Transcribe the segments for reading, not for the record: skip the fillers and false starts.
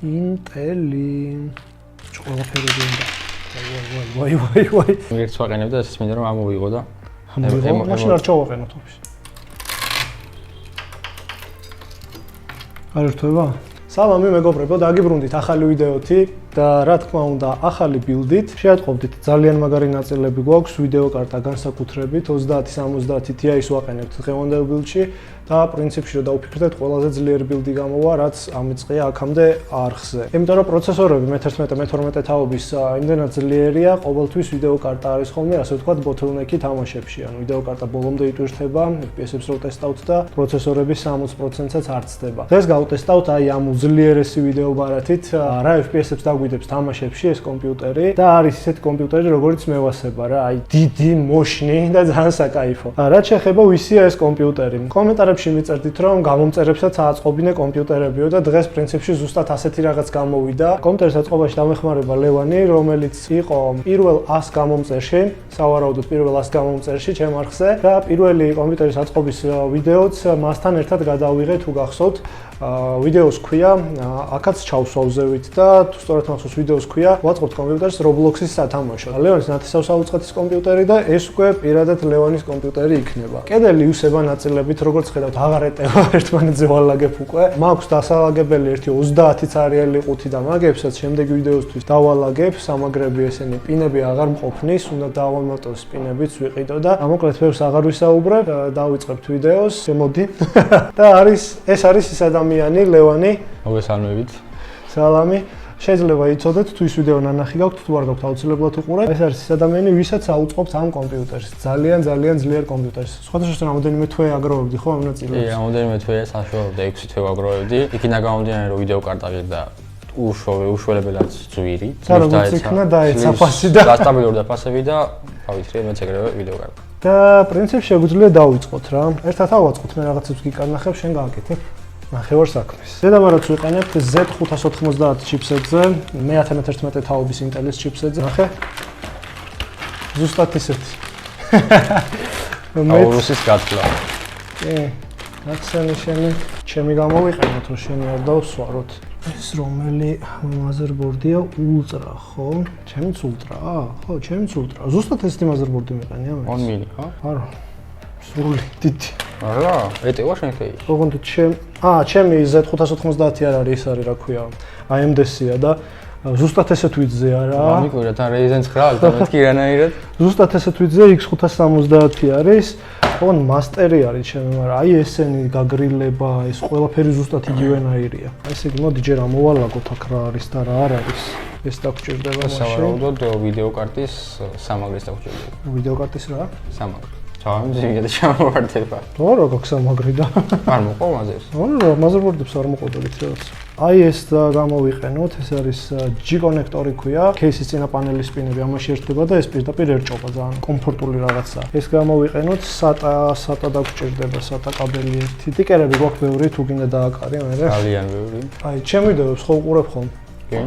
ინტელი. ყველაფერი უნდა. ვაი. ერთს ვაყენებ და ეს მინდა რომ ამოვიღო და მაშინ არ ჩავაყენოთ ოფისში. არ ერთვება? სალამი მეგობრებო, დაგიბრუნდით ახალი ვიდეოთი და რა თქმა უნდა, ახალი ბილდით. შეატყობდით ძალიან მაგარი ნაწილები გვაქვს ვიდეო კარტა განსაკუთრებით 30-70 Ti-ს ვაყენებთ დღევანდელ ბილდში და პრინციპში რომ დაუფიქრდეთ, ყველაზე ძლიერი ბილდი გამოვა, რაც ამიწყია აქამდე არხზე. იმიტომ რომ პროცესორები მე-11-მე-12 თაობის იმდენად ძლიერია, ყოველთვის ვიდეო კარტა არის ხოლმე, ასე ვთქვათ, bottleneck-ი თამაშებში. ანუ ვიდეო კარტა ბოლომდე იტვირთება, FPS-ებს რო ტესტავთ და პროცესორების 60%-საც არ ცდება. დღეს გავტესტავთ აი ამ უძლიერესი ვიდეობარათით, რა FPS-ებს დაგვიდებს თამაშებში ეს კომპიუტერი და არის ისეთი კომპიუტერი, როგორც მე ვასება რა, აი დიდი, მოშნი და ძალიან საკაიფო. რაც შეეხება ვისია ეს კომპიუტერი. კომენტარებში მიწერდით რომ გამომწერებსაც აწყობინე კომპიუტერებიო და დღეს პრინციპში ზუსტად ასეთი რაღაც გამოვიდა. კომპიუტერის აწყობაში დამეხმარება ლევანი, რომელიც იყო პირველ 100 გამომწერში, სავარაუდოდ პირველ 100 გამომწერში ჩემ არხზე და პირველი კომპიუტერის აწყობის ვიდეოც მასთან ერთად გადავიღე თუ გახსოვთ. ვიდეოს ქვია, აქაც ჩავსვავზევით და თუ სწორად მახსოვს ვიდეოს ქვია, ვაწყობთ კომპიუტერს Roblox-ის სათამაშოდ. ლევანის ნათესავსაუწყეთის კომპიუტერი და ეს უკვე პირადად ლევანის კომპიუტერი იქნება. კედელი ივსება ნაწილებით, როგორც ხედავთ, აღარ ეტევა ერთმანეთზე ვალაგებ უკვე. მაქვს დასალაგებელი ერთი 30 цаრიელი ყუთი და მაგებსაც შემდეგი ვიდეოსთვის დავალაგებ, სამაგრები ესენი პინები აღარ მყოფნის, უნდა დავამატოს პინებიც ვიყიდო და მოკლედ ფერს აღარ ვისაუბრებ, დავიწყებთ ვიდეოს, შემოდი. და ეს არის ის ადამიანი ლევანი. მოგესალმებით. სალამი. შეიძლება იცოდეთ თუ ის ვიდეო ნანახი გაქვთ თუ არ გაქვთ აუცილებლად უყურეთ. ეს არის ის ადამიანი, ვისაც აუწყობთ ამ კომპიუტერს. ძალიან ძლიერ კომპიუტერს. სხვადასხვა რამოდენიმე თვე აგროვებდი ხო ამ ნაწილებს? კი, რამოდენიმე თვე საშუალოდ 6 თვე აგროვებდი. იქიდან გამომდინარე რომ ვიდეო კარტა და უშუალებელად ძვირი. დაეცა დაეცა ფასი და დასტაბილურდა ფასები და გავიცრე მეც ეგრევე ვიდეო კარტა. და პრინციპში შეგვიძლია დავიწყოთ რა. ერთად ავაწყოთ, მე რაღაცებს გიკარნახებ, შენ გააკეთე. ნახევარ საქმეს. დედაბარათს ვიყენებთ Z590 ჩიპსეტზე, მე-11 თაობის ინტელის ჩიპსეტზე. ნახე. ზუსტად ისეთი. AORUS-ის გათვლა. კი. ახსენი შენი, ჩემი გამოვიყენოთ, რომ შენი არ დავსვაროთ. ეს რომელი მაზერბორდია ულტრა, ხო? ჩემიც ულტრაა? ხო, ჩემიც ულტრა. ზუსტად ესეთი მაზერბორდი მეყენია მე. 1 მილი, ხო? არა. სრული დიდი. არა, ეტევა შენ ქეი. ოღონდ ჩემი Z590 არ არის, ეს არის რა ქვია, AMD-სია და ზუსტად ესეთ ვიდზე არა. ამიკვირა თან Ryzen 9 და მეთქი რანაირად? ზუსტად ესეთ ვიდზე X570 არის. ოღონდ მასტერი არის ჩემი, მაგრამ აი ესენი გაგრილება, ეს ყველაფერი ზუსტად იგივენაირია. ესე იგი, მოდი ჯერ ამოვალაგოთ აქ რა არის და რა არ არის. ეს დაგჭირდება მაშინ. სავარაუდოდ ვიდეო კარტის სამაგრის დაგჭირდება. ვიდეო კარტის რა? სამაგრი. ჩავამძიმე და ჩამოვარდება. რა გაქვს სამაგრი და? არ მოყვა მაზერს. რა, მაზერბორდებს არ მოყოდებით რაღაც. აი ეს გამოვიყენოთ, ეს არის G კონექტორი ქვია, ქეისის წინა პანელის სპინები ამაში ერთდება და ეს პირდაპირ ერჭობა, ძალიან კომფორტული რაღაცაა. ეს გამოვიყენოთ, SATA დაგჭირდება, SATA კაბელი ერთი. სტიკერები გვაქვს ბევრი, თუ გინდა დააკარი მე. ძალიან ბევრი. აი, ჩემ ვიდეოებს ხო უყურებ ხოლმე? კი.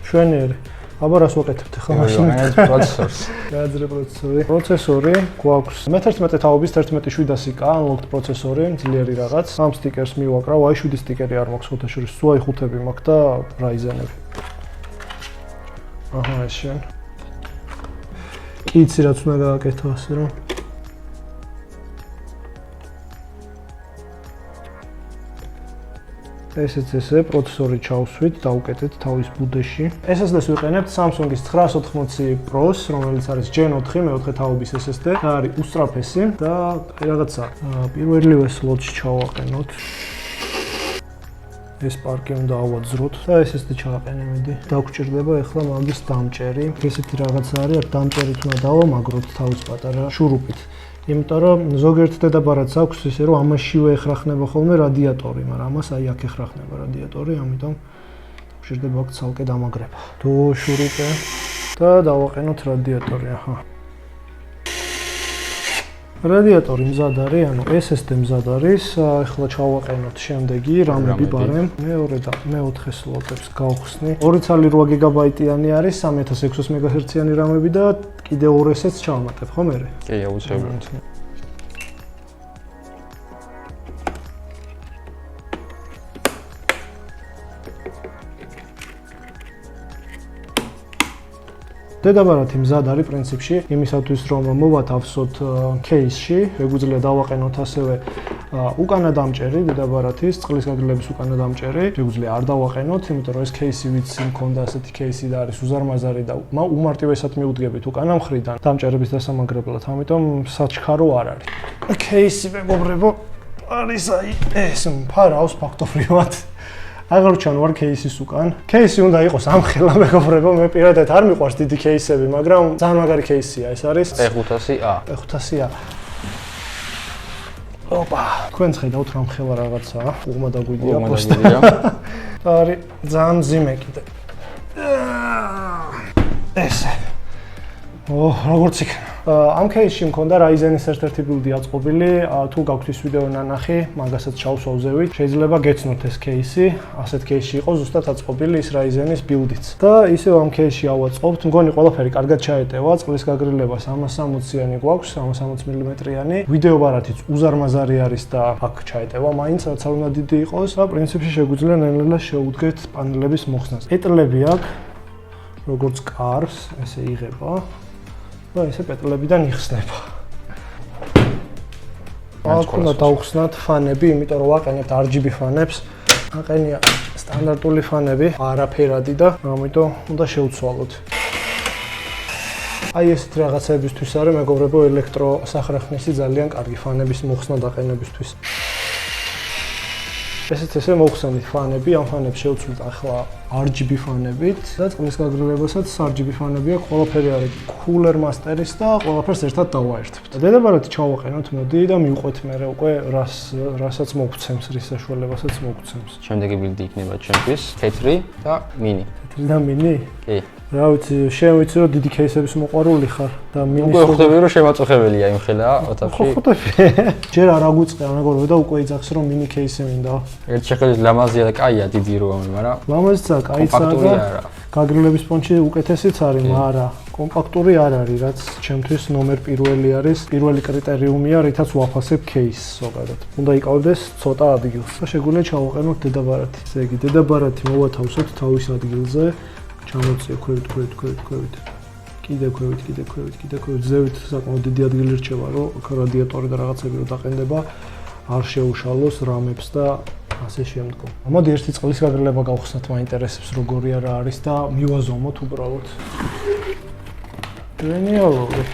შვენიერი. აბა რას ვაკეთებთ ახლა მაშინ? პროცესორს. გააძრე პროცესორი. პროცესორი გვაქვს მე-11 თაობის 11.700K unlocked პროცესორი, ძლიერი რაღაც. ამ სტიკერს მივაკრავ, აი 7 სტიკერი არ მაქვს ხუთაშორის, სულ აი 5-ები მაქვს და Ryzen-ები. აჰა, ეს შენ. კი იცი რაც უნდა გააკეთო ასე რომ. ესეც ესე პროცესორი ჩავსვით, დავუკეთეთ თავის ბუდეში. SSD-ს ვიყენებთ Samsung-ის 980 Pro-ს, რომელიც არის Gen4 მე-4 თაობის SSD და არის უსწრაფესი და რაღაცა პირველივე სლოტში ჩავაყენოთ. ეს პარკი უნდა ავაძროთ და SSD ჩავაყენებდი. დაგჭირდება ახლა მაგის დამჭერი. ესეთი რაღაცა არის, აქ დამჭერით უნდა დავამაგროთ თავის პატარა შურუპით. იმიტომ რომ ზოგიერთ დედაბარათს აქვს ისე რომ ამაშივე ეხრახნება ხოლმე რადიატორი, მაგრამ ამას აი აქ ეხრახნება რადიატორი, ამიტომ შეიძლება აქ ცალკე დამაგრება. თუ შურუპე და დავაყენოთ რადიატორი, აჰა. რადიატორი მზად არის, ანუ SSD მზად არის, ახლა ჩავაყენოთ შემდეგი რამები ბარემ. მეორე და მე-4 სლოტებს გავხსნი. 2 ცალი 8 გიგაბაიტიანი არის, 3600 MHz-იანი რამები და კიდე 2 SSD-ს ჩავამატებ, ხო მე? კი, აუცილებლად. დედაბარათი მზად არის პრინციპში იმისათვის რომ მოვათავსოთ кейსში, შეგვიძლია დავაყენოთ ასევე უკანა დამჭერი დედაბარათის, წყლის გაგრილების უკანა დამჭერი, შეგვიძლია არ დავაყენოთ, იმიტომ რომ ეს кейსი ვიცი მქონდა ასეთი кейსი და არის უზარმაზარი და უმარტივესად მიუდგებით უკანა მხრიდან დამჭერების დასამაგრებლად, ამიტომ საჩქარო არ არის. кейსი მეგობრებო არის აი ეს მფარავს ფაქტობრივად. აღარ ჩანვარ кейსის უკან. кейსი უნდა იყოს ამხელა მეგობრებო, მე პირადად არ მიყვარს დიდი кейსები, მაგრამ ძალიან მაგარი кейსია ეს არის. P500A. P500A. ოპა, თქვენ ხედავთ რა მხელა რაღაცაა, უღმა დაგვიდია პოსტა. არის ძალიან მძიმე კიდე. ესე. როგორც იქნება. ამ кейსში მქონდა Ryzen-ის ერთ-ერთი ბილდი აწყობილი, თუ გაქვთ ის ვიდეო ნანახი, მაგასაც ჩავსვავზევით. შეიძლება გეცნოთ ეს кейსი, ასეთ кейსში იყო ზუსტად აწყობილი ის Ryzen-ის ბილდიც. და ისევ ამ кейსში ავაწყობთ, მგონი ყველაფერი კარგად ჩაეტევა, წყლის გაგრილება 360-იანი გვაქვს, 360 მმ-იანი. ვიდეობარათიც უზარმაზარი არის და აქ ჩაეტევა მაინც, რაც არ უნდა დიდი იყოს და პრინციპში შეგვიძლია ნელ-ნელა შეუდგეთ პანელების მოხსნას. პეტლები აქვს, როგორც კარს, ესე იღება. და ესე პეტლებიდან იხსნება. აქ უნდა დავხსნათ ფანები, იმიტომ რომ ვაყენებთ RGB ფანებს. აყენია სტანდარტული ფანები, არაფერადი და ამიტომ უნდა შევცვალოთ. აი ესეთ რაღაცებისთვის არის მეგობრებო ელექტროსახრეხნისი ძალიან კარგი ფანების მოხსნა დაყენებისთვის. ესე მოვხსენით ფანები, ამ ფანებს შევცვლით ახლა RGB ფანებით და წყლის გაგრილებასაც RGB ფანები აქვს, ყველაფერი არის Cooler Master-ის და ყველაფერს ერთად დავაერთებთ. დედაბარათი ჩავაყენოთ, მოდი და მივყვეთ მერე უკვე რასაც მოგცემს, რის საშუალებასაც მოგცემს. შემდეგი ბილდი იქნება ჩემთვის თეთრი და მინი. თეთრი და მინი? კი. რა ვიცი, შენ ვიცი რომ დიდი кейსების მოყვარული ხარ და მინის უკვე ხვდები რომ შემაწუხებელია იმ ხელა ოთახში. ხვდები. ჯერ არ აგვიწყია მეგობრებო და უკვე იძახს რომ მინი кейსი მინდა. ერთ შეხედვით ლამაზია და კაია დიდი როამი, მაგრამ ლამაზია, კაიცაა და გაგრილების პონჩი უკეთესიც არის, მაგრამ კომპაქტური არ არის, რაც ჩემთვის ნომერ პირველი არის. პირველი კრიტერიუმია, რითაც ვაფასებ кейსს ზოგადად. უნდა იკავდეს ცოტა ადგილს. და შეგვიძლია ჩავაყენოთ დედაბარათი. ესე იგი, დედაბარათი მოვათავსოთ თავის ადგილზე. ჩამოწიე ქვევით. კიდე ქვევით. ზევით საკმაოდ დიდი ადგილი რჩება, რომ რადიატორი და რაღაცები რო დაყენდება, არ შეუშალოს რამებს და ასე შემდგომ. მოდი ერთი წყლის გაგრილება გავხსნათ, მაინტერესებს როგორი არა არის და მივაზომოთ უბრალოდ. გენიალური.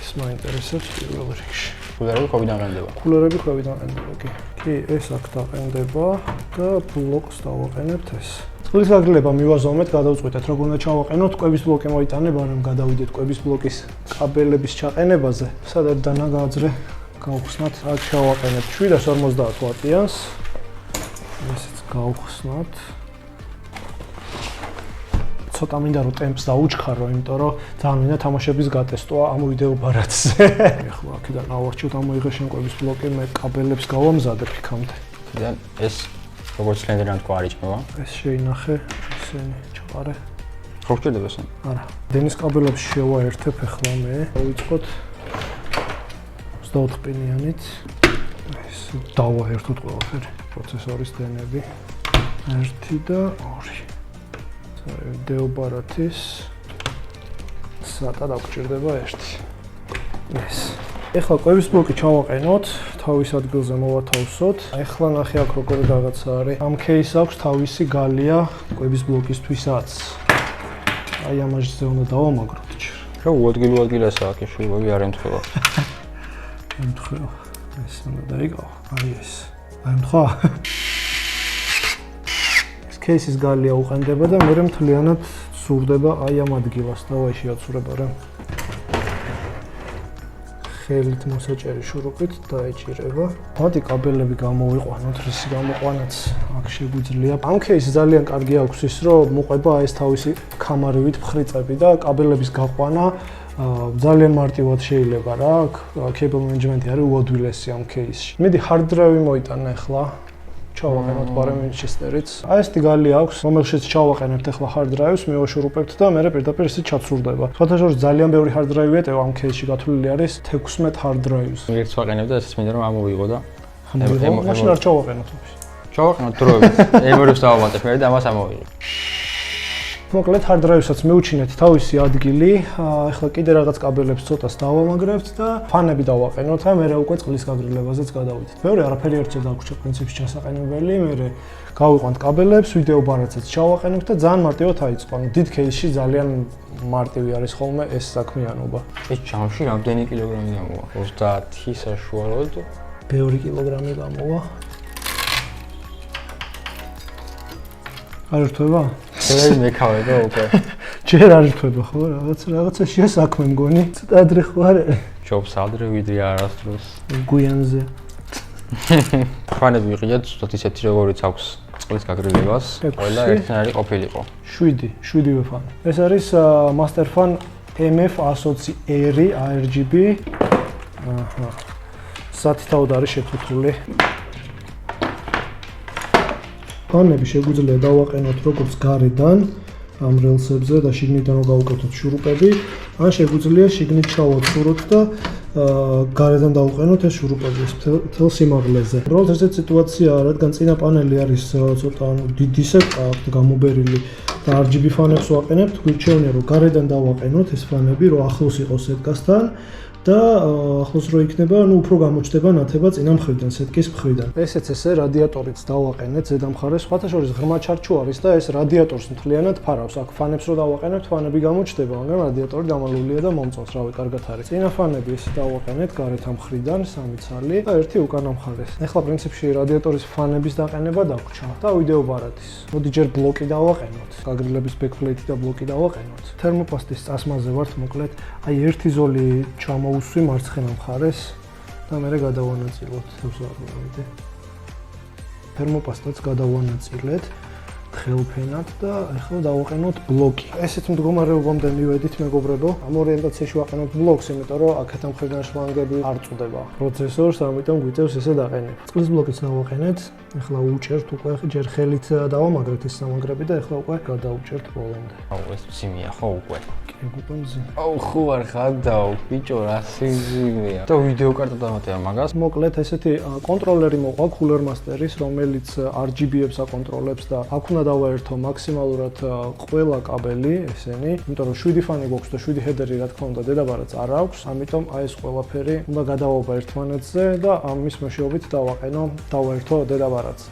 ეს მაინტერესებს პირველ რიგში. კულერები კვებიდან ყენდება. კულერები კვებიდან ყენდება, კი, ეს აქ დაყენდება და ბლოკს დავაყენებთ ეს. წყლის გაგრილება მივაზომეთ, გადავწყვეტეთ როგორ უნდა ჩავაყენოთ, კვების ბლოკი მოიტანებ, არამ გადავიდეთ კვების ბლოკის კაბელების ჩაყენებაზე. სადაც დანაგაძრე გავხსნათ, აქ ჩავაყენებთ 750 ვატიანს. ესეც გავხსნათ. ცოტა მინდა რომ ტემპს დაუჩქარო, იმიტომ რომ ძალიან მინდა თამაშების გატესტვა ამ ვიდეობარათზე. ეხლა აქედან ავარჩევთ, ამოიღე შენ კვების ბლოკი, მე კაბელებს გავამზადებ იქამდე. და ეს როგორც ლენდერან თქვა არიჭმევა. ეს შეინახე, ისინი ჩყარე. ხო გჭირდება ეს? არა. დენის კაბელებს შევაერთებ ახლა მე. დავიწყოთ 24 პინიანით. ეს დავაერთოთ ყველაფერი. პროცესორის დენები 1 და 2. ვიდეობარათის სატა დაგჭირდება 1. ეს. ეხლა კვების ბლოკი ჩავაყენოთ, თავის ადგილზე მოვათავსოთ. ეხლა ნახე აქ როგორი რაღაცა არის. ამ кейს აქვს თავისი გალია კვების ბლოკისთვისაც. აი ამაზე უნდა დავამაგროთ ჯერ. რა უადგილესაა აქ შეუვები არ ემთხევა. ემთხევა. ეს უნდა დაიგავ. აი ეს. აი ემთხვა. ეს кейსის გალია უყენდება და მე მთლიანად სურდება აი ამ ადგილას. დავაი შეაცურება რა. ხელით მოსაჭერი შურუპით დაეჭირება. მოდი კაბელები გამოვიყვანოთ, რისი გამოყვანაც აქ შეგვიძლია. ამ кейსს ძალიან კარგი აქვს ის, რომ მოყვება ეს თავისი ქამარივით ფხრიწები და კაბელების გაყვანა ძალიან მარტივად შეიძლება რა. კაბელ მენეჯმენტი არის უადვილესი ამ кейსში. მიდი hard drive მოიტანა ახლა. ჩავაყენოთ Winchester-იც. აი ეს ტიგალი აქვს, რომელშიც ჩავაყენებთ ახლა hard drive-ს, მივაშურუპებთ და მე პირდაპირ ისე ჩაცურდება. სხვათაშორის ძალიან ბევრი hard drive-ია, ამ кейსში გათვლილი არის 16 hard drive-ს. მიერც ვაყენებ და ესეც მინდა რომ ამოვიღო და მაშინ არ ჩავაყენოთ. ჩავაყენოთ დროებით. ემორებს დავამატებ მე და ამას ამოვიღე. მოკლედ hard drive-საც მივუჩინეთ თავისი ადგილი. Ახლა კიდე რაღაც კაბელებს ცოტას დავამაგრებთ და ფანები დავაყენოთ და მე უკვე წყლის გაგრილებაზეც გადავიდეთ. მეორე არაფერი არ ჩადაგვრჩა პრინციპში ჩასაყენებელი. მე გავიყვანთ კაბელებს, ვიდეობარათსაც ჩავაყენებთ და ძალიან მარტივად აიწყო. დიდ кейსში ძალიან მარტივი არის ხოლმე ეს საქმიანობა. ეს ჯამში რამდენი კილოგრამი გამოვა? 30 საშუალოდ. ბევრი კილოგრამი გამოვა. არ რთვება? შეიძლება მეკავება უკვე. ჯერ არ რთვება ხო? რაღაცაშია საქმე მგონი. ცოტა ადრე ხო არ არის? ჯობს ადრე ვიდრე არასდროს. გვიანზე. ფანები ვიყიდეთ ზუსტად ისეთი როგორიც აქვს წყლის გაგრილებას. ყველა ერთნაირი ყოფილიყო. 7 ფანი. ეს არის Master Fan MF120R ARGB. აჰა. სათითაოდ არის შეფუთული. ფანები შეგვიძლია დავაყენოთ როგორც გარედან ამ რელსებზე და შიგნიდან გავუკეთოთ შურუპები, ან შეგვიძლია შიგნით ჩავაცუროთ და გარედან დავუყენოთ ეს შურუპები მთელ სიმაღლეზე. უბრალოდ ესეთ სიტუაციაა, რადგან წინა პანელი არის ცოტა დიდისა აქვს გამობერილი და RGB ფანებს ვაყენებთ, გვირჩევნია რომ გარედან დავაყენოთ ეს ფანები, რომ ახლოს იყოს სეტკასთან და ახლოს რო იქნება, უფრო გამოჩნდება ნათება წინა მხრიდან, სეტკის მხრიდან. ესეც ესე რადიატორიც დავაყენეთ ზედა მხარეს, სხვათა შორის ღრმა ჩარჩო არის და ეს რადიატორს მთლიანად ფარავს. აქ ფანებს რო დავაყენებთ, ფანები გამოჩნდება, მაგრამ რადიატორი დამალულია და მომწონს, რავი, კარგად არის. წინა ფანები ესე დავაყენეთ გარეთ მხრიდან, 3 ცალი და 1 უკანა მხარეს. ეხლა პრინციპში რადიატორის ფანების დაყენება დაგვრჩა და ვიდეობარათის. მოდი ჯერ ბლოკი დავაყენოთ. გაგრილების ბექპლეიტი და ბლოკი დავაყენოთ. თერმოპასტის წასმაზე ვართ მოკლედ, აი ერთი ზოლი ჩამოუსვი მარცხენა მხარეს და მე გადავანაწილოთ თევზაყროვიდე. თერმოპასტაც გადავანაწილეთ ხელფენად და ახლა დავაყენოთ ბლოკი. ესეთ მდგომარეობამდე მივედით მეგობრებო. ამ ორიენტაციაში ვაყენოთ ბლოკს, იმიტომ რომ აქეთან მხრიდან шлангები არ წუდება პროცესორს, ამიტომ გვიწევს ესე დაყენებ. წყლის ბლოკიც დავაყენეთ. ახლა უჭერთ უკვე ჯერ ხელით დავამაგრეთ ეს სამაგრები და ახლა უკვე გადაუჭერთ ბოლომდე. აუ ეს მძიმეა ხო უკვე. უკვე მძიმე. აუ ხო არ ხადაო, ბიჭო რა სიმძიმეა. და ვიდეო კარტა დამატება მაგას. მოკლედ ესეთი კონტროლერი მოყვა Cooler Master-ის, რომელიც RGB-ებს აკონტროლებს და აქ უნდა დავაერთო მაქსიმალურად ყველა კაბელი ესენი, იმიტომ რომ 7 ფანი გვაქვს და 7 ჰედერი რა თქმა უნდა დედაბარათს არ აქვს, ამიტომ აი ეს ყველაფერი უნდა გადავაობა ერთმანეთზე და ამის მეშვეობით დავაერთო დედაბარათს.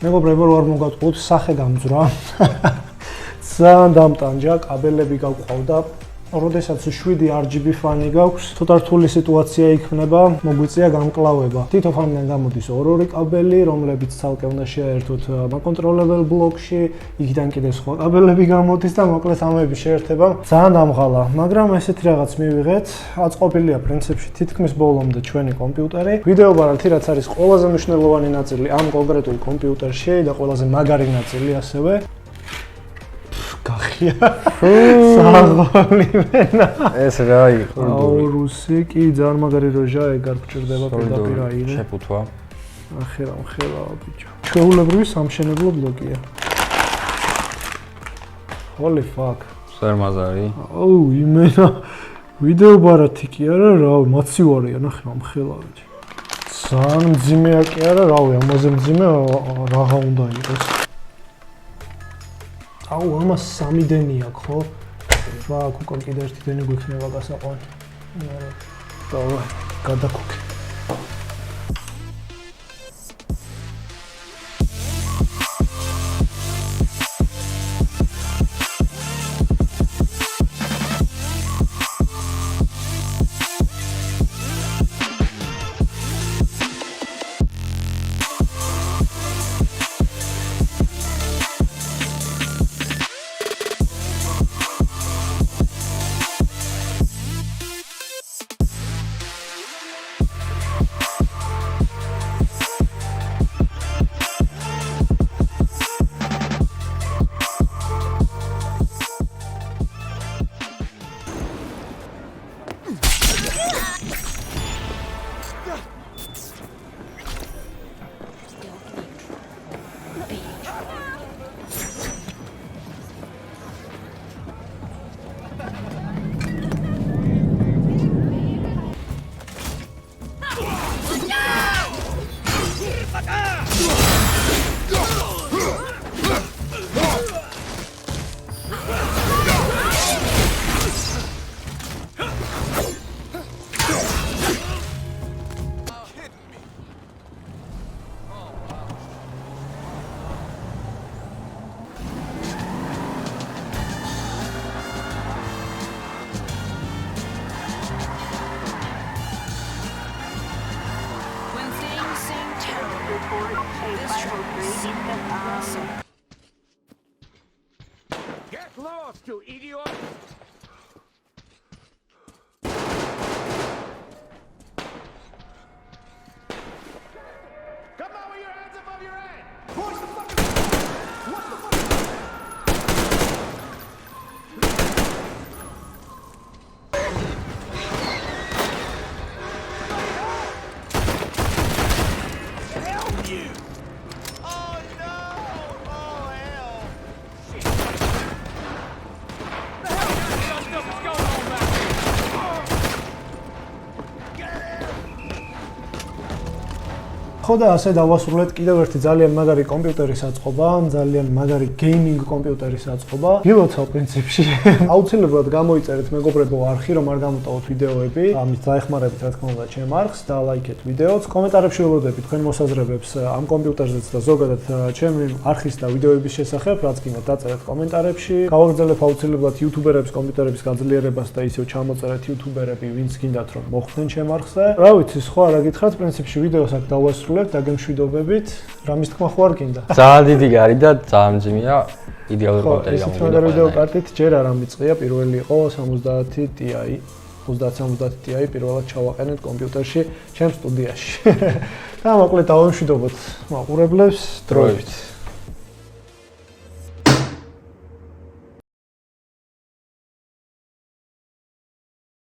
მეგობრებო, არ მოგატყუოთ, სახე გამძვრა. ძალიან დამტანჯა, კაბელები გავყავდა. როდესაც 7 RGB ფანი გაქვს, ცოტა რთული სიტუაცია იქნება, მოგვიწია გამკლავება. თითო ფანიდან გამოდის 2 კაბელი, რომლებიც ცალკე უნდა შეაერთოთ მაკონტროლებელ ბლოკში, იქიდან კიდევ სხვა კაბელები გამოდის და მოკლედ ამები შეერთება ძალიან დამღალა. მაგრამ ესეთი რაღაც მივიღეთ, აწყობილია პრინციპში თითქმის ბოლომდე ჩვენი კომპიუტერი. ვიდეობარათი რაც არის ყველაზე მნიშვნელოვანი ნაწილი ამ კონკრეტულ კომპიუტერში და ყველაზე მაგარი ნაწილი ასევე. გახია. საღოლიმენა. ეს რა იყო? აურუსი კი ძალიან მაგარი როჟა, ეგ არ გჭირდება პირდაპირ აირე. შეფუთვა. ახლა ხელაა ბიჭო. ჩვეულებრივი სამშენებლო ბლოკია. Holy fuck. სერმაზარი. აუ, იმენა. ვიდეობარათი კი არა, რავი, მაცივარია, ნახე ამ ხელავით. ძალიან მძიმეა კი არა, რავი, ამაზე მძიმე რაღა უნდა იყოს. აუ, ამას 3 დენი აქვს, ხო? ვაკ, უკვე კიდე 1 დენი გვიქნება გასაყვანი. დავაი, გადაკუქე. Get lost, you idiot! Come on with your hands above your head! Push the fucking... What the fuck? Help you! Oh no! Oh hell! Shit! The hell kind of stuff is going on back here? Get him! ხო და ასე დავასრულეთ კიდევ ერთი ძალიან მაგარი კომპიუტერის აწყობა, ძალიან მაგარი გეიმინგ კომპიუტერის აწყობა. გილოცავ პრინციპში. აუცილებლად გამოიწერეთ მეგობრებო არხი, რომ არ გამოტოვოთ ვიდეოები. ამით დაეხმარებით რა თქმა უნდა ჩემ არხს და ლაიქეთ ვიდეოც. კომენტარებში ველოდები თქვენ მოსაზრებებს ამ კომპიუტერზეც და ზოგადად ჩემი არხის და ვიდეოების შესახებ, რაც გინდა დაწერეთ კომენტარებში. გავაგრძელებ აუცილებლად იუთუბერების კომპიუტერების გაძლიერებას და ისევ ჩამოწერეთ იუთუბერები, ვინც გინდათ რომ მოხვდნენ ჩემ არხზე. რა ვიცი, სხვა რა გითხრათ, პრინციპში ვიდეოს აქ დავასრულებ. დაგემშვიდობებით, რამის თქმა ხო არ გინდა. ძალიან დიდი გარი და ძალიან მძიმეა იდეალური კომპიუტერი გამოვიდა. ისეთ მაგარი ვიდეო კარტით ჯერ არ ამიწყია, პირველი იყო 70 Ti, 3070 Ti პირველად ჩავაყენეთ კომპიუტერში, ჩემ სტუდიაში. და მოკლედ დავემშვიდობოთ მაყურებლებს დროებით.